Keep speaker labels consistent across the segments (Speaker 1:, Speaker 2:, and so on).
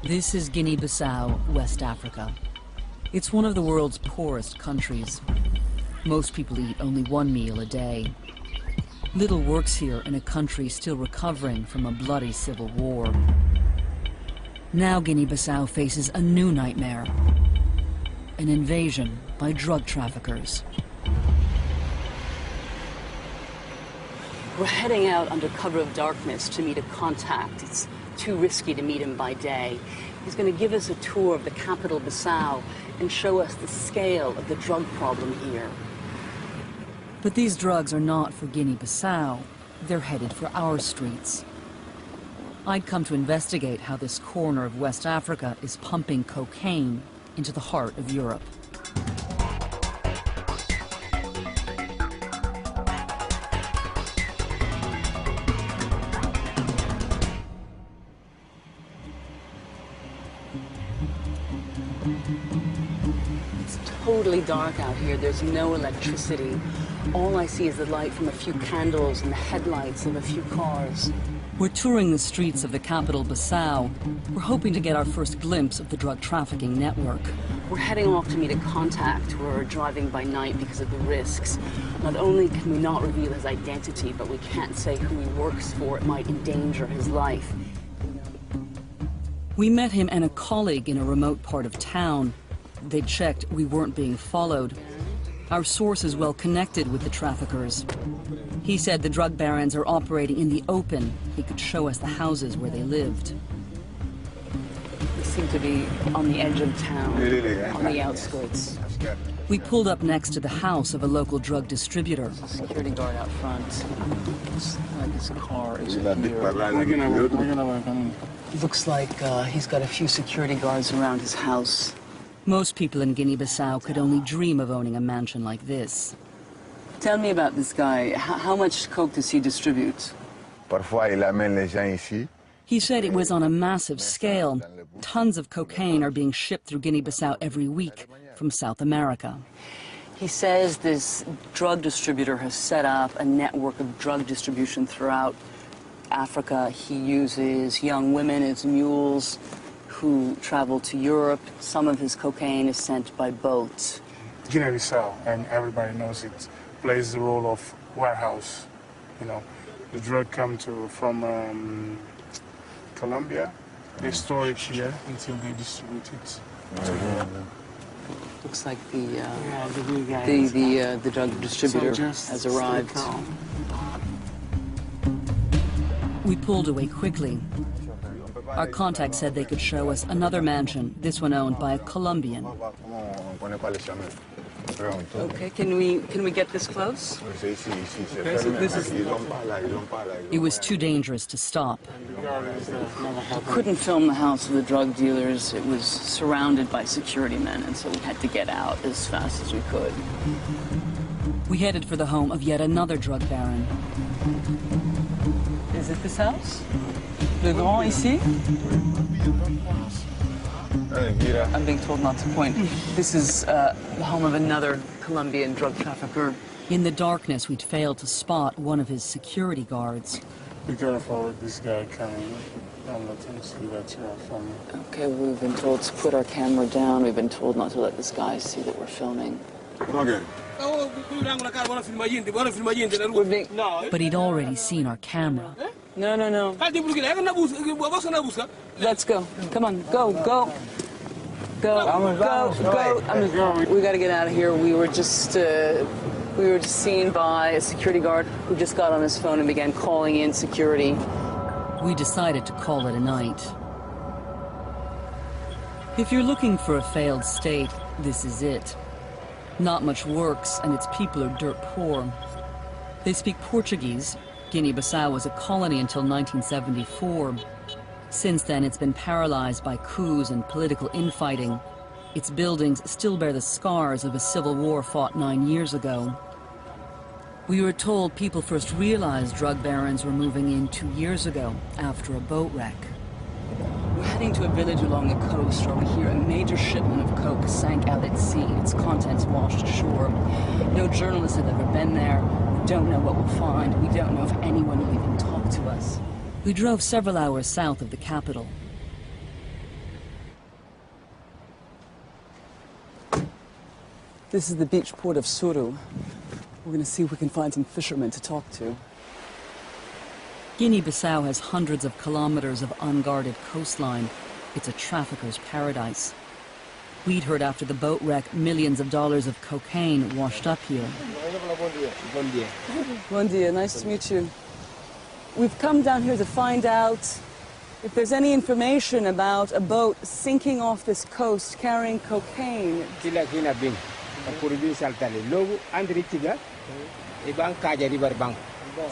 Speaker 1: This is Guinea-Bissau, West Africa. It's one of the world's poorest countries. Most people eat only one meal a day. Little works here in a country still recovering from a bloody civil war. Now Guinea-Bissau faces a new nightmare: an invasion by drug traffickers.
Speaker 2: We're heading out under cover of darkness to meet a contact. It's too risky to meet him by day. He's going to give us a tour of the capital, Bissau, and show us the scale of the drug problem here.
Speaker 1: But these drugs are not for Guinea-Bissau. They're headed for our streets. I'd come to investigate how this corner of West Africa is pumping cocaine into the heart of Europe.
Speaker 2: It's totally dark out here. There's no electricity. All I see is the light from a few candles and the headlights of a few cars.
Speaker 1: We're touring the streets of the capital, Bissau. We're hoping to get our first glimpse of the drug trafficking network.
Speaker 2: We're heading off to meet a contact. We're driving by night because of the risks. Not only can we not reveal his identity, but we can't say who he works for. It might endanger his life.
Speaker 1: We met him and a colleague in a remote part of town. They checked we weren't being followed. Our source is well connected with the traffickers. He said the drug barons are operating in the open. He could show us the houses where they lived.
Speaker 2: We seem to be on the edge of town, on the outskirts.
Speaker 1: We pulled up next to the house of a local drug distributor.
Speaker 2: There's a security guard out front. Looks like his car is here. Looks like he's got a few security guards around his house.
Speaker 1: Most people in Guinea-Bissau could only dream of owning a mansion like this.
Speaker 2: Tell me about this guy. How much coke does he distribute?
Speaker 1: He said it was on a massive scale. Tons of cocaine are being shipped through Guinea-Bissau every week from South America.
Speaker 2: He says this drug distributor has set up a network of drug distribution throughout Africa. He uses young women as mules who travel to Europe. Some of his cocaine is sent by boat.
Speaker 3: Guinea-Bissau, and everybody knows it, plays the role of warehouse. You know, the drug comes from Colombia. They store it here until they distribute it.
Speaker 2: Looks like the drug distributor has arrived.
Speaker 1: We pulled away quickly. Our contact said they could show us another mansion, this one owned by a Colombian.
Speaker 2: Okay, can we get this close? Okay, so this is...
Speaker 1: It was too dangerous to stop.
Speaker 2: Couldn't film the house of the drug dealers. It was surrounded by security men, and so we had to get out as fast as we could.
Speaker 1: We headed for the home of yet another drug baron.
Speaker 2: Is it this house? Le Grand ici? I'm being told not to point. This is the home of another Colombian drug trafficker.
Speaker 1: In the darkness, we'd failed to spot one of his security guards.
Speaker 3: Be careful with this guy coming. Don't let him see that you're filming.
Speaker 2: Okay, we've been told to put our camera down. We've been told not to let this guy see that we're filming.
Speaker 3: Okay.
Speaker 1: But he'd already seen our camera.
Speaker 2: No. Let's go. Come on, go. We got to get out of here. We were just seen by a security guard who just got on his phone and began calling in security.
Speaker 1: We decided to call it a night. If you're looking for a failed state, this is it. Not much works, and its people are dirt poor. They speak Portuguese. Guinea-Bissau was a colony until 1974. Since then, it's been paralyzed by coups and political infighting. Its buildings still bear the scars of a civil war fought 9 years ago. We were told people first realized drug barons were moving in 2 years ago, after a boat wreck.
Speaker 2: We're heading to a village along the coast where we hear a major shipment of coke sank out at sea, its contents washed ashore. No journalists have ever been there. We don't know what we'll find. We don't know if anyone will even talk to us.
Speaker 1: We drove several hours south of the capital.
Speaker 2: This is the beach port of Suru. We're going to see if we can find some fishermen to talk to.
Speaker 1: Guinea-Bissau has hundreds of kilometers of unguarded coastline. It's a trafficker's paradise. We'd heard after the boat wreck millions of dollars of cocaine washed up here.
Speaker 2: Bom dia, nice to meet you. We've come down here to find out if there's any information about a boat sinking off this coast carrying cocaine.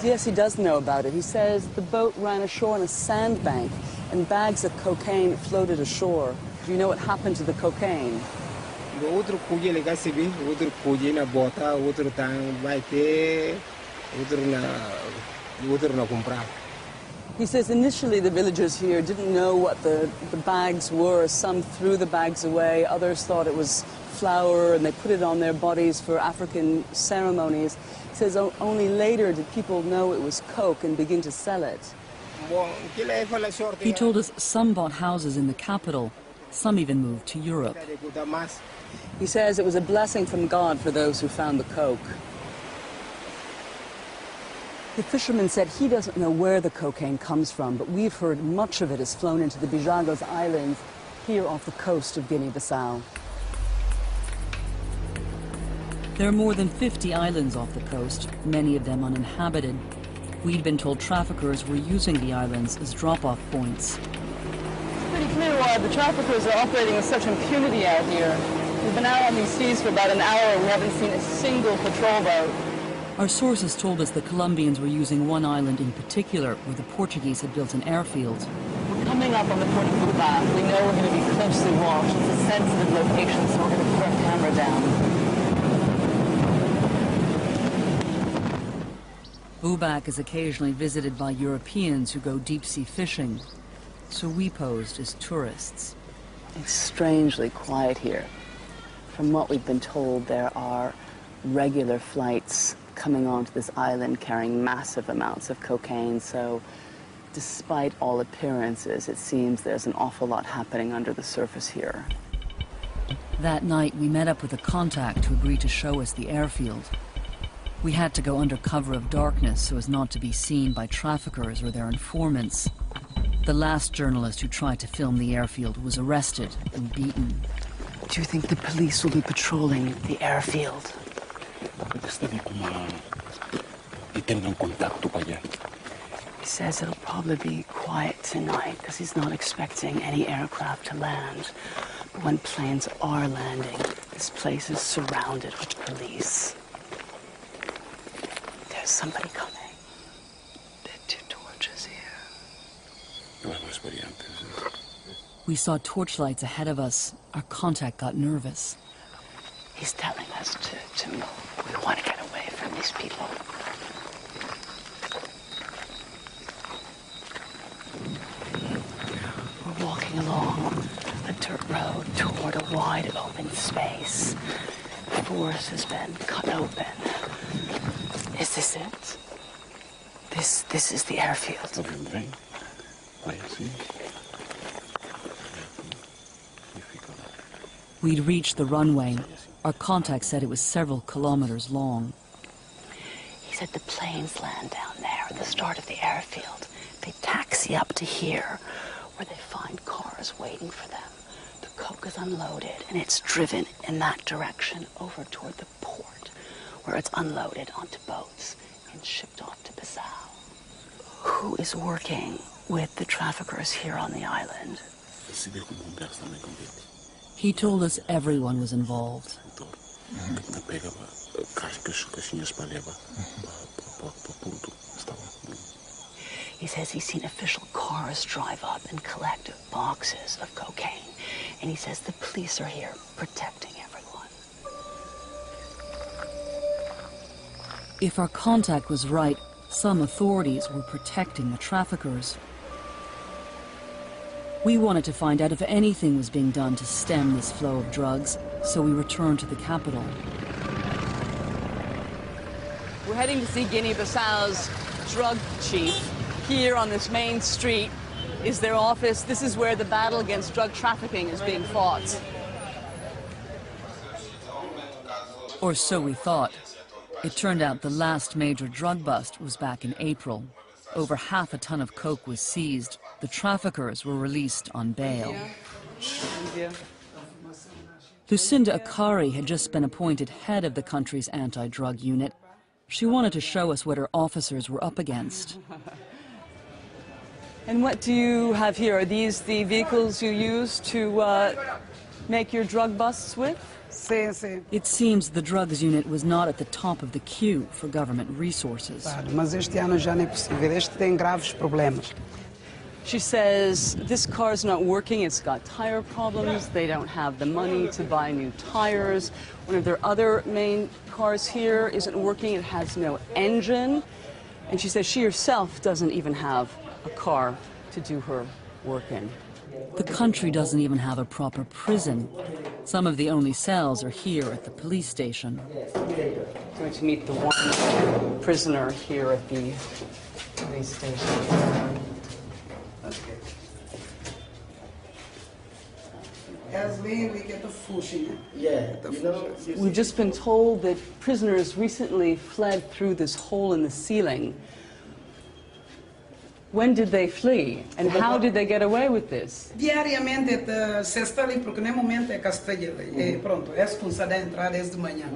Speaker 2: Yes, he does know about it. He says the boat ran ashore on a sandbank and bags of cocaine floated ashore. Do you know what happened to the cocaine? He says initially the villagers here didn't know what the bags were. Some threw the bags away, others thought it was flour and they put it on their bodies for African ceremonies. He says only later did people know it was coke and begin to sell it.
Speaker 1: He told us some bought houses in the capital, some even moved to Europe.
Speaker 2: He says it was a blessing from God for those who found the coke. The fisherman said he doesn't know where the cocaine comes from, but we've heard much of it is flown into the Bijagos Islands here off the coast of Guinea-Bissau.
Speaker 1: There are more than 50 islands off the coast, many of them uninhabited. We'd been told traffickers were using the islands as drop-off points.
Speaker 2: It's pretty clear why the traffickers are operating with such impunity out here. We've been out on these seas for about an hour and we haven't seen a single patrol boat.
Speaker 1: Our sources told us the Colombians were using one island in particular where the Portuguese had built an airfield.
Speaker 2: We're coming up on the port of Buba. We know we're going to be closely watched. It's a sensitive location, so we're going to put our camera down.
Speaker 1: Bubac is occasionally visited by Europeans who go deep-sea fishing, so we posed as tourists.
Speaker 2: It's strangely quiet here. From what we've been told, there are regular flights coming onto this island carrying massive amounts of cocaine, so despite all appearances, it seems there's an awful lot happening under the surface here.
Speaker 1: That night, we met up with a contact who agreed to show us the airfield. We had to go under cover of darkness so as not to be seen by traffickers or their informants. The last journalist who tried to film the airfield was arrested and beaten.
Speaker 2: Do you think the police will be patrolling the airfield? He says it'll probably be quiet tonight because he's not expecting any aircraft to land. But when planes are landing, this place is surrounded with police. There's somebody coming. There are 2 torches here.
Speaker 1: We saw torchlights ahead of us. Our contact got nervous.
Speaker 2: He's telling us to move. We want to get away from these people. We're walking along a dirt road toward a wide open space. The forest has been cut open. Is this it? This is the airfield.
Speaker 1: We'd reached the runway. Our contact said it was several kilometers long.
Speaker 2: He said the planes land down there at the start of the airfield. They taxi up to here, where they find cars waiting for them. The coke is unloaded, and it's driven in that direction over toward the port, where it's unloaded onto boats and shipped off to Bissau. Who is working with the traffickers here on the island?
Speaker 1: He told us everyone was involved.
Speaker 2: He says he's seen official cars drive up and collect boxes of cocaine. And he says the police are here protecting everyone.
Speaker 1: If our contact was right, some authorities were protecting the traffickers. We wanted to find out if anything was being done to stem this flow of drugs, so we returned to the capital.
Speaker 2: We're heading to see Guinea-Bissau's drug chief. Here on this main street is their office. This is where the battle against drug trafficking is being fought.
Speaker 1: Or so we thought. It turned out the last major drug bust was back in April. Over half a ton of coke was seized. The traffickers were released on bail. Lucinda Akari had just been appointed head of the country's anti-drug unit. She wanted to show us what her officers were up against.
Speaker 2: And what do you have here? Are these the vehicles you use to make your drug busts with?
Speaker 1: It seems the drugs unit was not at the top of the queue for government resources.
Speaker 4: Mas este ano já não é possível. Este tem graves problemas.
Speaker 2: She says this car's not working, it's got tire problems, they don't have the money to buy new tires. One of their other main cars here isn't working, it has no engine. And she says she herself doesn't even have a car to do her work in.
Speaker 1: The country doesn't even have a proper prison. Some of the only cells are here at the police station.
Speaker 2: Going to meet the one prisoner here at the police station. We've just been told that prisoners recently fled through this hole in the ceiling. When did they flee, and how did they get away with this?
Speaker 4: Diariamente se está ali porque no momento é castigo. Pronto, é expulsada a entrar desde manhã.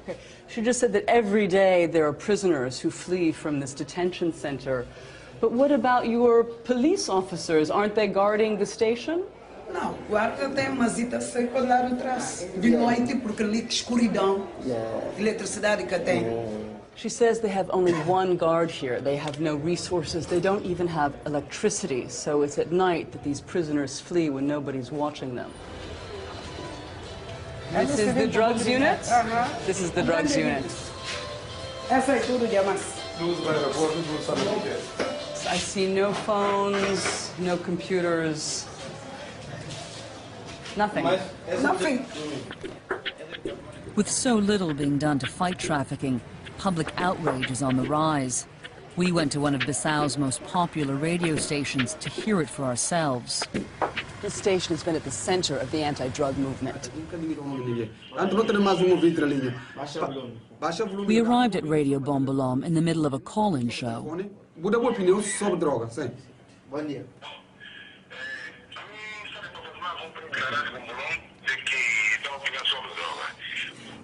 Speaker 2: Okay. She just said that every day there are prisoners who flee from this detention center. But what about your police officers? Aren't they guarding the station?
Speaker 4: Não, guarda tem mas está sempre lá atrás. De noite porque ali escuridão, eletricidade que tem.
Speaker 2: She says they have only one guard here. They have no resources. They don't even have electricity. So it's at night that these prisoners flee when nobody's watching them. This is the drugs unit? This is the drugs unit.
Speaker 4: Essa é tudo de amas.
Speaker 2: I see no phones, no computers, nothing.
Speaker 4: Nothing.
Speaker 1: With so little being done to fight trafficking, public outrage is on the rise. We went to one of Bissau's most popular radio stations to hear it for ourselves.
Speaker 2: This station has been at the center of the anti-drug movement.
Speaker 1: We arrived at Radio Bombolom in the middle of a call-in show.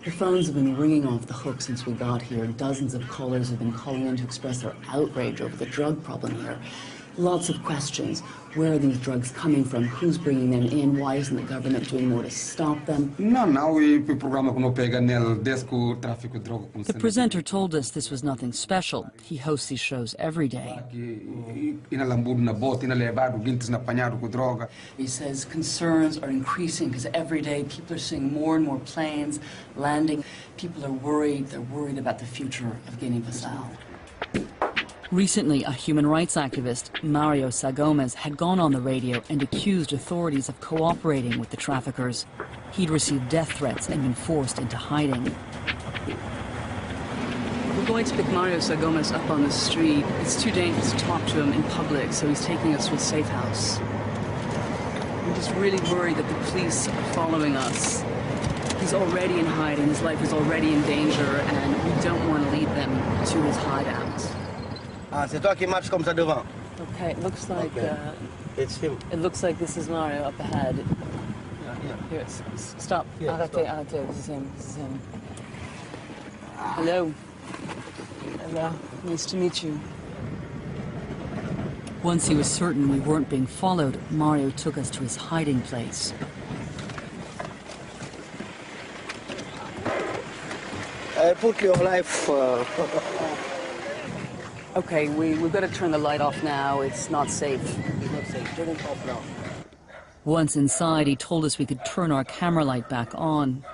Speaker 2: The phones have been ringing off the hook since we got here. Dozens of callers have been calling in to express their outrage over the drug problem here. Lots of questions. Where are these drugs coming from? Who's bringing them in? Why isn't the government doing more to stop them?
Speaker 1: The presenter told us this was nothing special. He hosts these shows every day.
Speaker 2: He says concerns are increasing because every day people are seeing more and more planes landing. People are worried. They're worried about the future of Guinea-Bissau.
Speaker 1: Recently, a human rights activist, Mario Sagomez, had gone on the radio and accused authorities of cooperating with the traffickers. He'd received death threats and been forced into hiding.
Speaker 2: We're going to pick Mario Sagomez up on the street. It's too dangerous to talk to him in public, so he's taking us to a safe house. I'm just really worried that the police are following us. He's already in hiding, his life is already in danger, and we don't want to lead them to his hideout.
Speaker 5: C'est toi qui marches comme ça devant.
Speaker 2: Okay, it looks like
Speaker 5: It's him.
Speaker 2: it looks like this is Mario up ahead. Here, stop.
Speaker 5: Yeah,
Speaker 2: Arrêtez, arrêtez. This is him. This is him. Hello. Hello. Nice to meet you.
Speaker 1: Once he was certain we weren't being followed, Mario took us to his hiding place.
Speaker 5: Put your life.
Speaker 2: Okay, we've got to turn the light off now. It's not safe.
Speaker 5: It's not safe. Turn it off now.
Speaker 1: Once inside, he told us we could turn our camera light back on.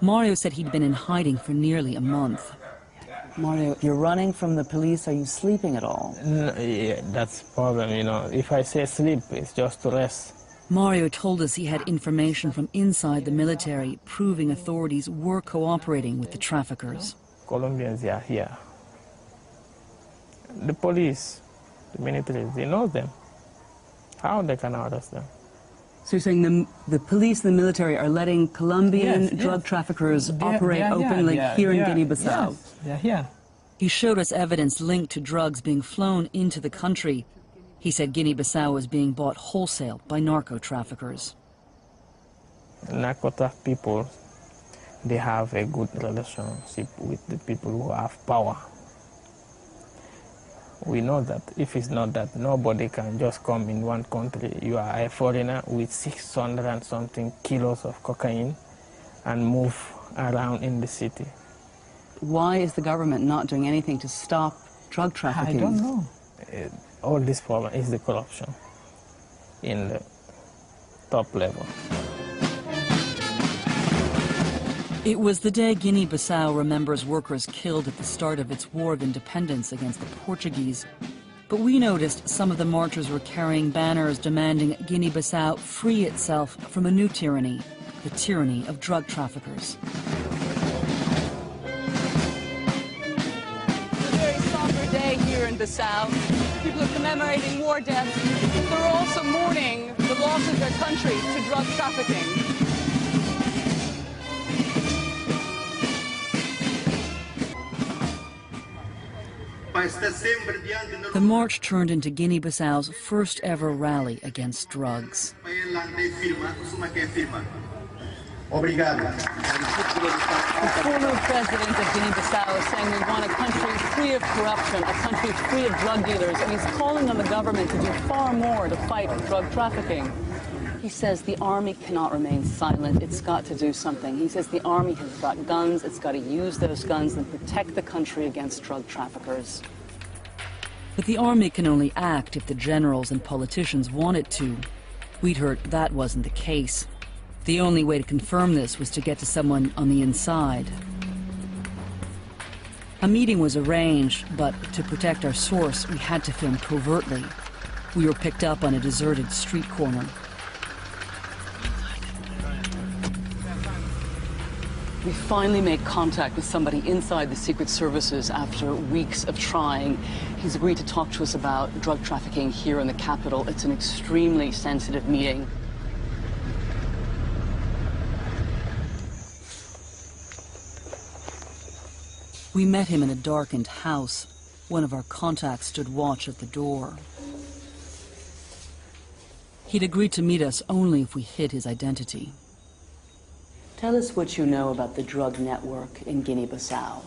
Speaker 1: Mario said he'd been in hiding for nearly a month.
Speaker 2: Mario, you're running from the police. Are you sleeping at all?
Speaker 6: Yeah, that's the problem, you know. If I say sleep, it's just to rest.
Speaker 1: Mario told us he had information from inside the military proving authorities were cooperating with the traffickers.
Speaker 6: Colombians are here. The police, the military, they know them. How they can arrest them?
Speaker 1: So you're saying the police and the military are letting Colombian drug traffickers operate openly here in Guinea-Bissau?
Speaker 6: Yes, they're here.
Speaker 1: He showed us evidence linked to drugs being flown into the country. He said Guinea-Bissau was being bought wholesale by narco-traffickers.
Speaker 6: Narco-traffic people, they have a good relationship with the people who have power. We know that if it's not that, nobody can just come in one country. You are a foreigner with 600 and something kilos of cocaine and move around in the city.
Speaker 1: Why is the government not doing anything to stop drug trafficking?
Speaker 6: I don't know. All this problem is the corruption in the top level.
Speaker 1: It was the day Guinea-Bissau remembers workers killed at the start of its war of independence against the Portuguese. But we noticed some of the marchers were carrying banners demanding Guinea-Bissau free itself from a new tyranny, the tyranny of drug traffickers.
Speaker 2: It's a very somber day here in Bissau. People are commemorating war deaths, but they're also mourning the loss of their country to drug trafficking.
Speaker 1: The march turned into Guinea-Bissau's first ever rally against drugs.
Speaker 2: The former president of Guinea-Bissau is saying we want a country free of corruption, a country free of drug dealers, and he's calling on the government to do far more to fight drug trafficking. He says the army cannot remain silent. It's got to do something. He says the army has got guns. It's got to use those guns and protect the country against drug traffickers.
Speaker 1: But the army can only act if the generals and politicians want it to. We'd heard that wasn't the case. The only way to confirm this was to get to someone on the inside. A meeting was arranged, but to protect our source, we had to film covertly. We were picked up on a deserted street corner.
Speaker 2: We finally made contact with somebody inside the Secret Services after weeks of trying. He's agreed to talk to us about drug trafficking here in the capital. It's an extremely sensitive meeting.
Speaker 1: We met him in a darkened house. One of our contacts stood watch at the door. He'd agreed to meet us only if we hid his identity.
Speaker 2: Tell us what you know about the drug network in Guinea-Bissau.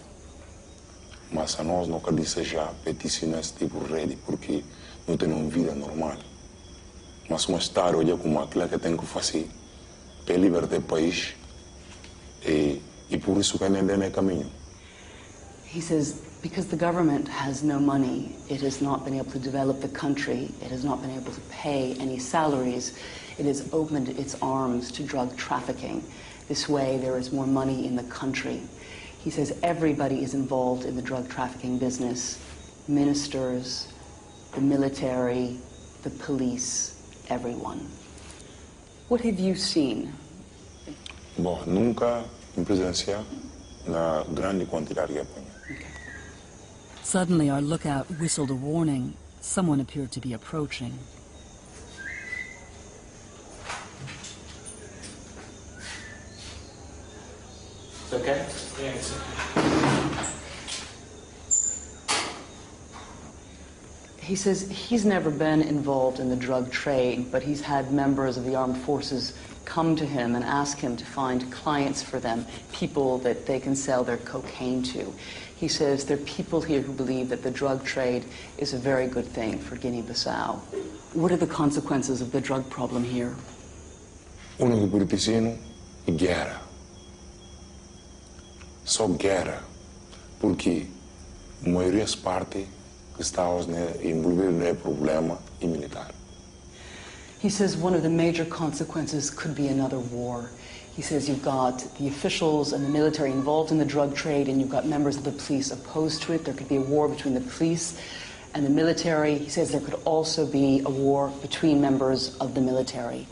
Speaker 7: Mas a nós nunca desejar peticionar esse tipo de rede porque não tem uma vida normal. Mas mais tarde olha como aquilo que tem que fazer para libertar o país e por isso que ainda é caminho.
Speaker 2: He says because the government has no money, it has not been able to develop the country, it has not been able to pay any salaries, it has opened its arms to drug trafficking. This way there is more money in the country. He says everybody is involved in the drug trafficking business. Ministers, the military, the police, everyone. What have you seen?
Speaker 7: Bom, nunca em presenciar na grande quantidade que apanha.
Speaker 1: Suddenly our lookout whistled a warning. Someone appeared to be approaching.
Speaker 5: Okay?
Speaker 2: He says he's never been involved in the drug trade, but he's had members of the armed forces come to him and ask him to find clients for them, people that they can sell their cocaine to. He says there are people here who believe that the drug trade is a very good thing for Guinea-Bissau. What are the consequences of the drug problem here?
Speaker 7: Único politicino e guerra. Só guerra, porque a maioria das partes que estão envolvidas no problema é militar.
Speaker 2: He says one of the major consequences could be another war. He says you've got the officials and the military involved in the drug trade, and you've got members of the police opposed to it. There could be a war between the police and the military. He says there could also be a war between members of the military.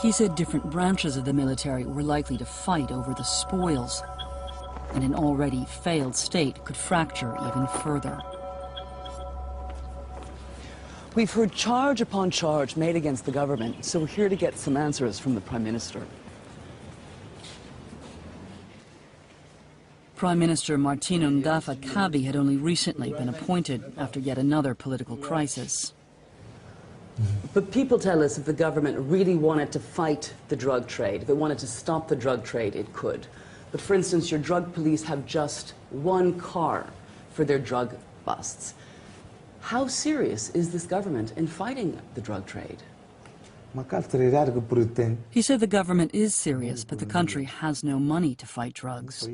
Speaker 1: He said different branches of the military were likely to fight over the spoils, and an already failed state could fracture even further.
Speaker 2: We've heard charge upon charge made against the government, so we're here to get some answers from the Prime Minister.
Speaker 1: Prime Minister Martino Ndafa Kabi had only recently been appointed after yet another political crisis.
Speaker 2: But people tell us if the government really wanted to fight the drug trade, if it wanted to stop the drug trade, it could. But for instance, your drug police have just one car for their drug busts. How serious is this government in fighting the drug trade?
Speaker 1: He said the government is serious, but the country has no money to fight drugs.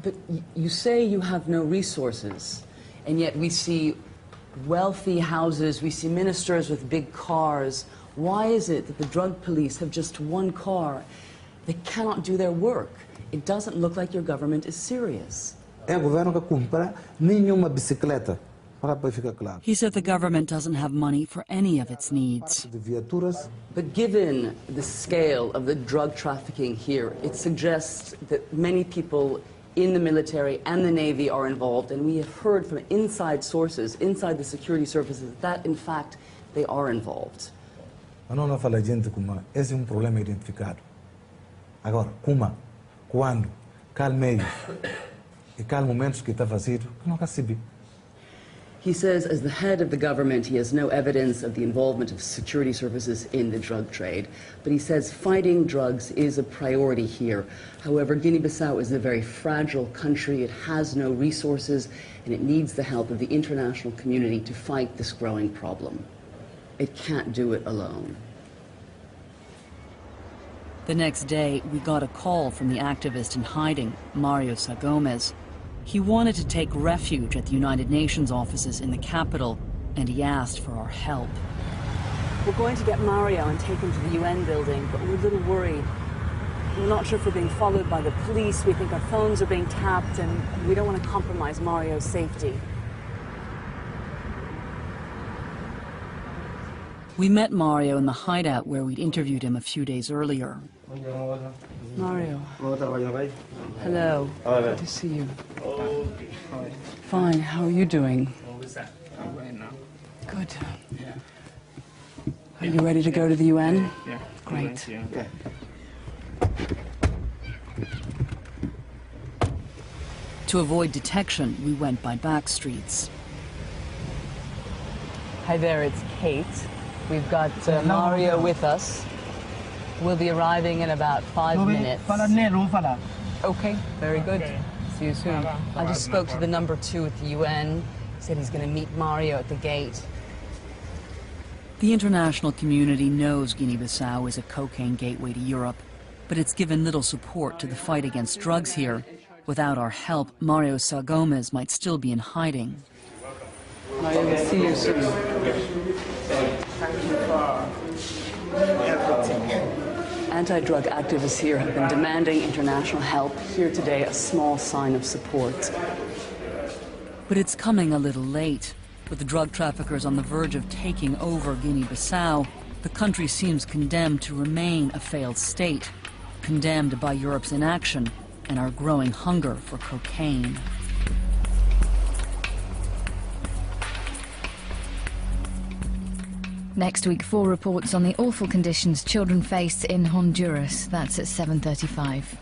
Speaker 2: But you say you have no resources, and yet we see wealthy houses, we see ministers with big cars. Why is it that the drug police have just one car? They cannot do their work. It doesn't look like your government is serious.
Speaker 1: He said the government doesn't have money for any of its needs.
Speaker 2: But given the scale of the drug trafficking here, it suggests that many people in the military and the Navy are involved, and we have heard from inside sources, inside the security services, that in fact they are involved.
Speaker 8: Esse é problema identificado. Agora, como, quando, qual meio e qual momentos que está fazido, que nunca se viu.
Speaker 2: He says, as the head of the government, he has no evidence of the involvement of security services in the drug trade. But he says fighting drugs is a priority here. However, Guinea-Bissau is a very fragile country. It has no resources, and it needs the help of the international community to fight this growing problem. It can't do it alone.
Speaker 1: The next day, we got a call from the activist in hiding, Mario Sagomez. He wanted to take refuge at the United Nations offices in the capital, and he asked for our help.
Speaker 2: We're going to get Mario and take him to the UN building, but we're a little worried. We're not sure if we're being followed by the police. We think our phones are being tapped, and we don't want to compromise Mario's safety.
Speaker 1: We met Mario in the hideout where we'd interviewed him a few days earlier.
Speaker 2: Mario. Hello. Good to see you. Fine. How are you doing? Good. Are you ready to go to the UN?
Speaker 6: Yeah.
Speaker 2: Great.
Speaker 6: Okay.
Speaker 1: To avoid detection, we went by back streets.
Speaker 2: Hi there, it's Kate. We've got Mario with us. We'll be arriving in about 5 minutes. Okay, very good.
Speaker 6: Okay.
Speaker 2: See you soon. I just spoke to the #2 at the UN. He said he's going to meet Mario at the gate.
Speaker 1: The international community knows Guinea-Bissau is a cocaine gateway to Europe, but it's given little support to the fight against drugs here. Without our help, Mario Sagomez might still be in hiding.
Speaker 2: Mario, we'll see you soon.
Speaker 6: Thank you for everything.
Speaker 2: Anti-drug activists here have been demanding international help. Here today, a small sign of support.
Speaker 1: But it's coming a little late. With the drug traffickers on the verge of taking over Guinea-Bissau, the country seems condemned to remain a failed state, condemned by Europe's inaction and our growing hunger for cocaine.
Speaker 9: Next week, 4 reports on the awful conditions children face in Honduras. That's at 7:35.